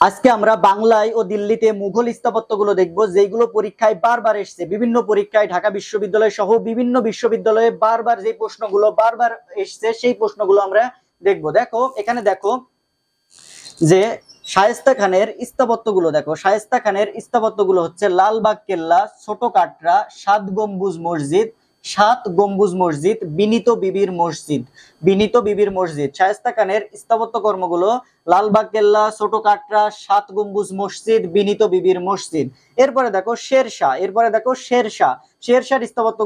আজকে আমরা বাংলায় ও দিল্লিতে মুঘল স্থাপত্যগুলো দেখব, যেগুলো পরীক্ষায় বারবার এসেছে। বিভিন্ন পরীক্ষায় ঢাকা বিশ্ববিদ্যালয় সহ বিভিন্ন বিশ্ববিদ্যালয়ে বারবার যে প্রশ্নগুলো বারবার এসেছে সেই প্রশ্নগুলো আমরা দেখব। দেখো এখানে দেখো যে শায়েস্তা খানের স্থাপত্যগুলো দেখো। শায়েস্তা খানের স্থাপত্যগুলো হচ্ছে লালবাগ কেল্লা, ছোট কাটরা, সাত গম্বুজ মসজিদ, সাত গম্বুজ মসজিদ, বিনীত বিবির মসজিদ। বিনীত বিবির মসজিদ শায়েস্তা খানের স্থাপত্য কর্মগুলো লালবাগ কেল্লা, ছোট কাটরা, সাত গম্বুজ মসজিদ, বিনীত বিবির মসজিদ। এরপরে দেখো শেরশাহ। শেরশাহর স্থাপত্য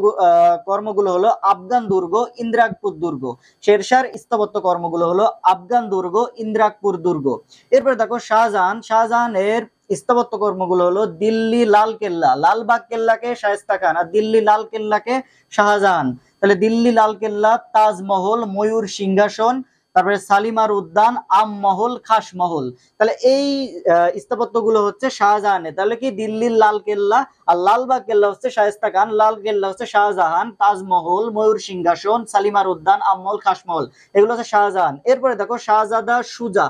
কর্মগুলো হলো আফগান দুর্গ, ইন্দ্রাকপুর দুর্গ। শেরশাহর স্থাপত্য কর্মগুলো হলো আফগান দুর্গ, ইন্দ্রাকপুর দুর্গ। এরপরে দেখো শাহজাহানের স্থাপত্য কর্মগুলো হলো দিল্লি লাল কেল্লা। লালবাগ কেল্লাকে শায়েস্তা খান আর দিল্লি লাল কেল্লাকে শাহজাহান। তাহলে দিল্লি লাল কেল্লা তাজমহল, ময়ূর সিংহাসন, তারপরে শালিমার উদ্যান, আম মহল, খাস মহল। তাহলে এই স্থাপত্যগুলো হচ্ছে শাহজাহানের। তাহলে কি দিল্লির লাল কেল্লা আর লালবাগ কেল্লা হচ্ছে শায়েস্তা খান, লাল কেল্লা হচ্ছে শাহজাহান, তাজমহল, ময়ূর সিংহাসন, শালিমার উদ্যান, আম মহল, খাস মহল এগুলো হচ্ছে শাহজাহান। এরপরে দেখো শাহজাদা সুজা,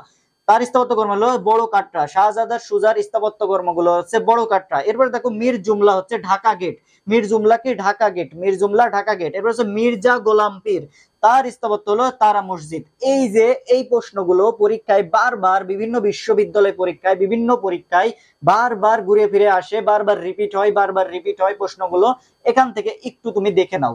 তার স্থাপত্য কর্ম হলো বড় কাটরা। শাহজাদা সুজার স্থাপত্য কর্মগুলো হচ্ছে বড় কাটরা। এরপরে দেখো মীর জুমলা হচ্ছে ঢাকা গেট। মীর জুমলা কি ঢাকা গেট, মীর জুমলা ঢাকা গেট। এরপর হচ্ছে মির্জা গোলাম পীর, তার স্থাপত্য হলো তারা মসজিদ। এই যে এই প্রশ্নগুলো পরীক্ষায় বারবার বিভিন্ন বিশ্ববিদ্যালয় পরীক্ষায় বিভিন্ন পরীক্ষায় বারবার ঘুরে ফিরে আসে, বারবার রিপিট হয় প্রশ্নগুলো। এখান থেকে একটু তুমি দেখে নাও।